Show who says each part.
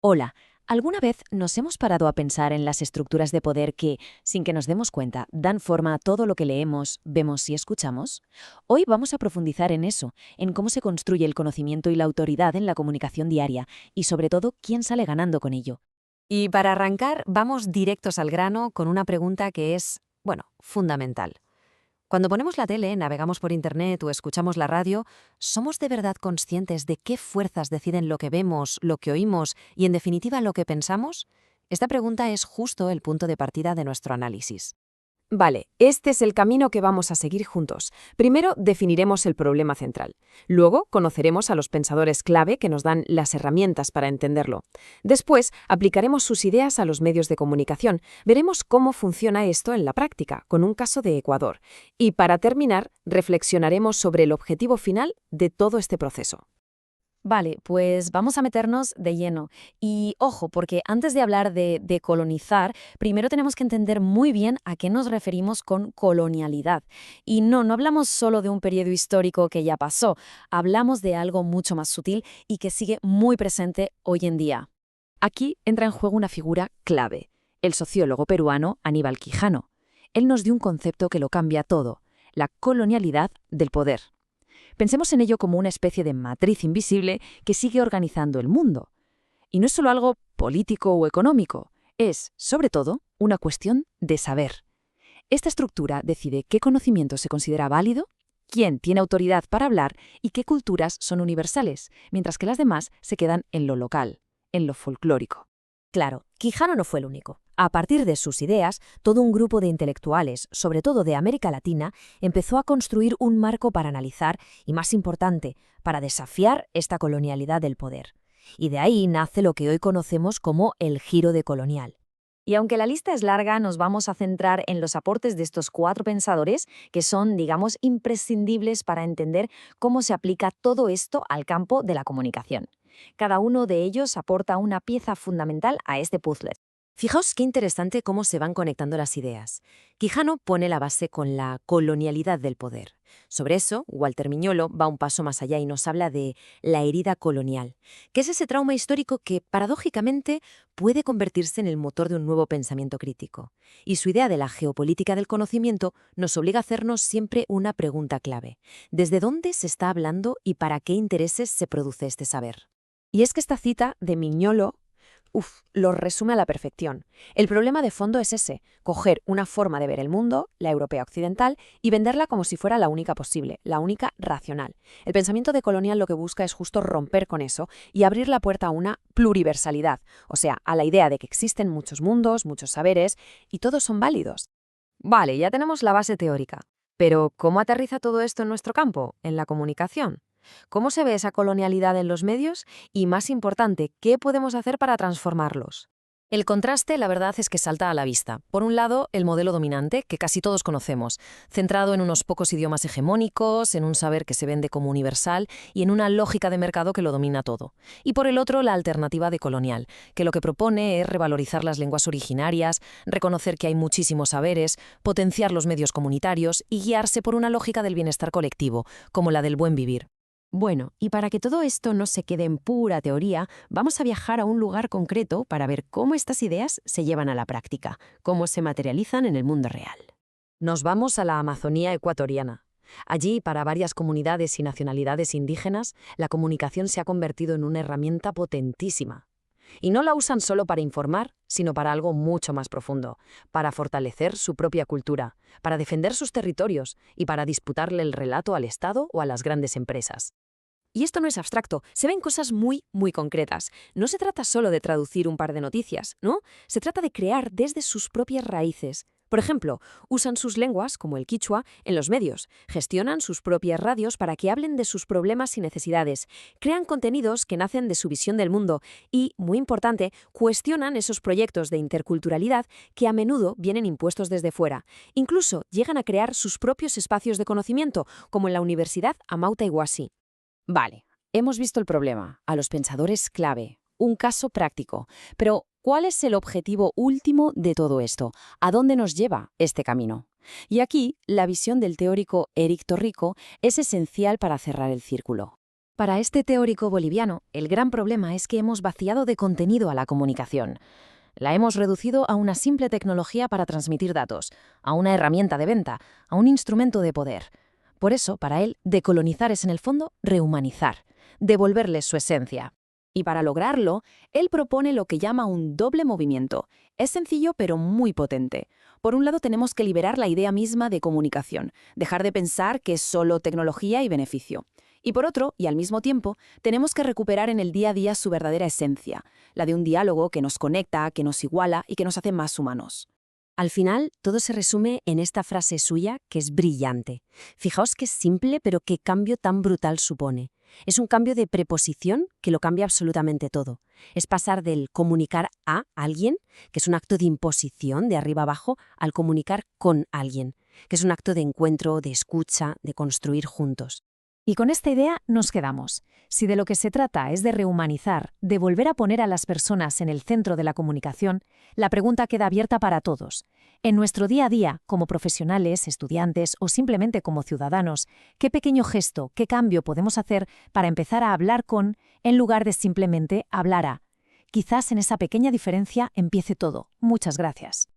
Speaker 1: Hola, ¿alguna vez nos hemos parado a pensar en las estructuras de poder que, sin que nos demos cuenta, dan forma a todo lo que leemos, vemos y escuchamos? Hoy vamos a profundizar en eso, en cómo se construye el conocimiento y la autoridad en la comunicación diaria y, sobre todo, quién sale ganando con ello.
Speaker 2: Y para arrancar, vamos directos al grano con una pregunta que es, bueno, fundamental. Cuando ponemos la tele, navegamos por Internet o escuchamos la radio, ¿somos de verdad conscientes de qué fuerzas deciden lo que vemos, lo que oímos y, en definitiva, lo que pensamos? Esta pregunta es justo el punto de partida de nuestro análisis.
Speaker 3: Vale, este es el camino que vamos a seguir juntos. Primero definiremos el problema central. Luego conoceremos a los pensadores clave que nos dan las herramientas para entenderlo. Después aplicaremos sus ideas a los medios de comunicación. Veremos cómo funciona esto en la práctica, con un caso de Ecuador. Y para terminar, reflexionaremos sobre el objetivo final de todo este proceso.
Speaker 1: Vale, pues vamos a meternos de lleno. Y ojo, porque antes de hablar de colonizar, primero tenemos que entender muy bien a qué nos referimos con colonialidad. Y no hablamos solo de un periodo histórico que ya pasó, hablamos de algo mucho más sutil y que sigue muy presente hoy en día. Aquí entra en juego una figura clave, el sociólogo peruano Aníbal Quijano. Él nos dio un concepto que lo cambia todo, la colonialidad del poder. Pensemos en ello como una especie de matriz invisible que sigue organizando el mundo. Y no es solo algo político o económico, es, sobre todo, una cuestión de saber. Esta estructura decide qué conocimiento se considera válido, quién tiene autoridad para hablar y qué culturas son universales, mientras que las demás se quedan en lo local, en lo folclórico.
Speaker 2: Claro, Quijano no fue el único. A partir de sus ideas, todo un grupo de intelectuales, sobre todo de América Latina, empezó a construir un marco para analizar y, más importante, para desafiar esta colonialidad del poder. Y de ahí nace lo que hoy conocemos como el giro decolonial. Y aunque la lista es larga, nos vamos a centrar en los aportes de estos cuatro pensadores que son, digamos, imprescindibles para entender cómo se aplica todo esto al campo de la comunicación. Cada uno de ellos aporta una pieza fundamental a este puzzle. Fijaos qué interesante cómo se van conectando las ideas. Quijano pone la base con la colonialidad del poder. Sobre eso, Walter Miñolo va un paso más allá y nos habla de la herida colonial, que es ese trauma histórico que, paradójicamente, puede convertirse en el motor de un nuevo pensamiento crítico. Y su idea de la geopolítica del conocimiento nos obliga a hacernos siempre una pregunta clave. ¿Desde dónde se está hablando y para qué intereses se produce este saber?
Speaker 3: Y es que esta cita de Miñolo lo resume a la perfección. El problema de fondo es ese, coger una forma de ver el mundo, la europea occidental, y venderla como si fuera la única posible, la única racional. El pensamiento decolonial lo que busca es justo romper con eso y abrir la puerta a una pluriversalidad, o sea, a la idea de que existen muchos mundos, muchos saberes, y todos son válidos.
Speaker 2: Vale, ya tenemos la base teórica. Pero, ¿cómo aterriza todo esto en nuestro campo, en la comunicación? ¿Cómo se ve esa colonialidad en los medios? Y, más importante, ¿qué podemos hacer para transformarlos? El contraste, la verdad, es que salta a la vista. Por un lado, el modelo dominante, que casi todos conocemos, centrado en unos pocos idiomas hegemónicos, en un saber que se vende como universal y en una lógica de mercado que lo domina todo. Y por el otro, la alternativa decolonial, que lo que propone es revalorizar las lenguas originarias, reconocer que hay muchísimos saberes, potenciar los medios comunitarios y guiarse por una lógica del bienestar colectivo, como la del buen vivir.
Speaker 3: Bueno, y para que todo esto no se quede en pura teoría, vamos a viajar a un lugar concreto para ver cómo estas ideas se llevan a la práctica, cómo se materializan en el mundo real.
Speaker 2: Nos vamos a la Amazonía ecuatoriana. Allí, para varias comunidades y nacionalidades indígenas, la comunicación se ha convertido en una herramienta potentísima. Y no la usan solo para informar, sino para algo mucho más profundo, para fortalecer su propia cultura, para defender sus territorios y para disputarle el relato al Estado o a las grandes empresas. Y esto no es abstracto, se ven cosas muy concretas. No se trata solo de traducir un par de noticias, ¿no? Se trata de crear desde sus propias raíces. Por ejemplo, usan sus lenguas, como el quichua, en los medios, gestionan sus propias radios para que hablen de sus problemas y necesidades, crean contenidos que nacen de su visión del mundo y, muy importante, cuestionan esos proyectos de interculturalidad que a menudo vienen impuestos desde fuera. Incluso llegan a crear sus propios espacios de conocimiento, como en la Universidad Amauta Iguazí.
Speaker 1: Vale, hemos visto el problema, a los pensadores clave, un caso práctico, pero ¿cuál es el objetivo último de todo esto? ¿A dónde nos lleva este camino? Y aquí, la visión del teórico Éric Torrico es esencial para cerrar el círculo. Para este teórico boliviano, el gran problema es que hemos vaciado de contenido a la comunicación. La hemos reducido a una simple tecnología para transmitir datos, a una herramienta de venta, a un instrumento de poder. Por eso, para él, decolonizar es en el fondo rehumanizar, devolverles su esencia. Y para lograrlo, él propone lo que llama un doble movimiento. Es sencillo pero muy potente. Por un lado tenemos que liberar la idea misma de comunicación, dejar de pensar que es solo tecnología y beneficio. Y por otro, y al mismo tiempo, tenemos que recuperar en el día a día su verdadera esencia, la de un diálogo que nos conecta, que nos iguala y que nos hace más humanos.
Speaker 2: Al final, todo se resume en esta frase suya que es brillante. Fijaos qué simple, pero qué cambio tan brutal supone. Es un cambio de preposición que lo cambia absolutamente todo. Es pasar del comunicar a alguien, que es un acto de imposición de arriba abajo, al comunicar con alguien, que es un acto de encuentro, de escucha, de construir juntos.
Speaker 1: Y con esta idea nos quedamos. Si de lo que se trata es de rehumanizar, de volver a poner a las personas en el centro de la comunicación, la pregunta queda abierta para todos. En nuestro día a día, como profesionales, estudiantes o simplemente como ciudadanos, ¿qué pequeño gesto, qué cambio podemos hacer para empezar a hablar con, en lugar de simplemente hablar a? Quizás en esa pequeña diferencia empiece todo. Muchas gracias.